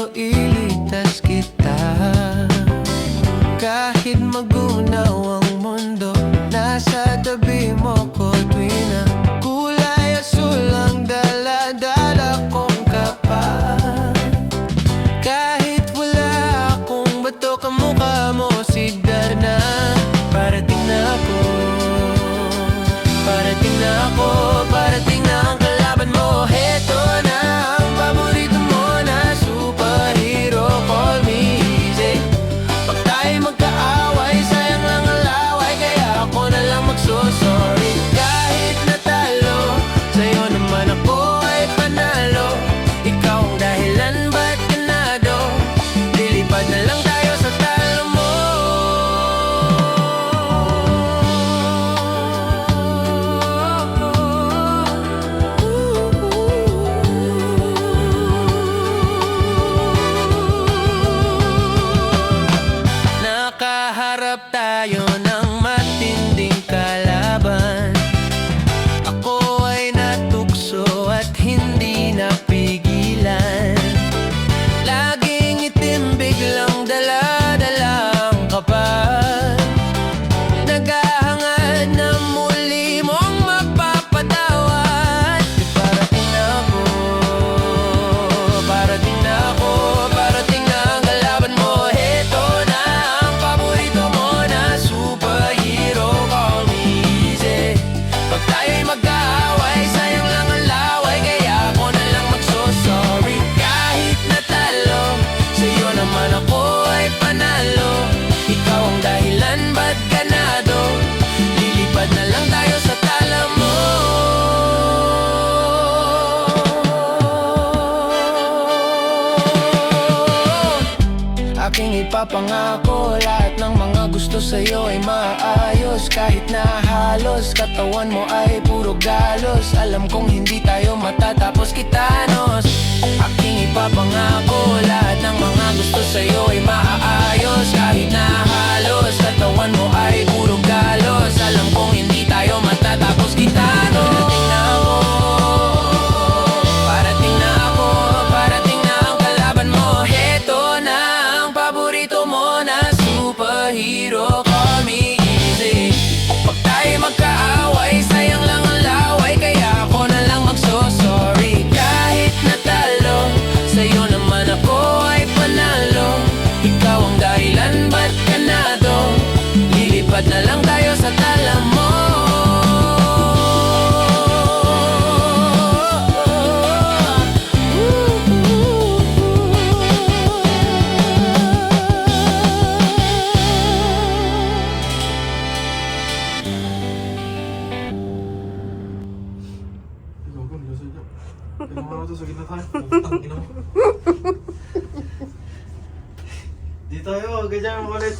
pero ilitas kita. Kahit magunaw ang mundo, nasa tabi mo ko tuwi na kulay asul ang dala-dala kong kapal. Kahit wala akong bato, kamukha mo si Darna. Parating na ako, parating na ako, parating na ang kalaban mo. Heto na ang paborito mo na superhero, call me easy. Pag tayo magkaaway, sayang lang ang laway, kaya ako na lang magsusorry. Kahit natalo, sa'yo naman ako ay panalo. Ikaw ang dahilan ba't ganado, lilipad na lang tayo sa talo mo. Nakaharap tayo ng matinding kalaban. Ako ay natukso at hindi napigilan. Laging itim, biglang dala-dala ang kapal. Naghahangad na muli mong mapapatawad. Parating na ako, parating na ako, parating na ang kalaban mo. Heto na ang paborito mo na superhero, call me easy. Pag tayo'y mag-aaway, sayang lang ang laway, kaya ako na lang magsusorry. Kahit natalo, sa'yo naman ako ay panalo. Ikaw ang dahilan ba't ganado, lilipad na lang tayo sa tala mo. Aking ipapangako, lahat ng mga gusto sa'yo ay maayos. Kahit na halos katawan mo ay puro galos, alam kong hindi tayo matatapos kitanos. Aking ipapangako, lahat ng mga gusto sa'yo ay maayos. Kahit na halos katawan mo ay puro galos, alam kong hindi tayo matatapos kitanos. Parating na ako, parating na ang kalaban mo. Heto na ang paborito mo na superhero, call me easy. Pag tayo magkaaway, sayang lang ang laway, kaya ako na lang magsusorry. Kahit natalo, sa'yo naman ako ay panalo. Ikaw ang dahilan ba't ganado, lilipad na lang tayo sa tala mo. Gago, lasod niya. Kailangan ko ito sa gitna tayo. Ina mo. Di tayo, ganyan ulit.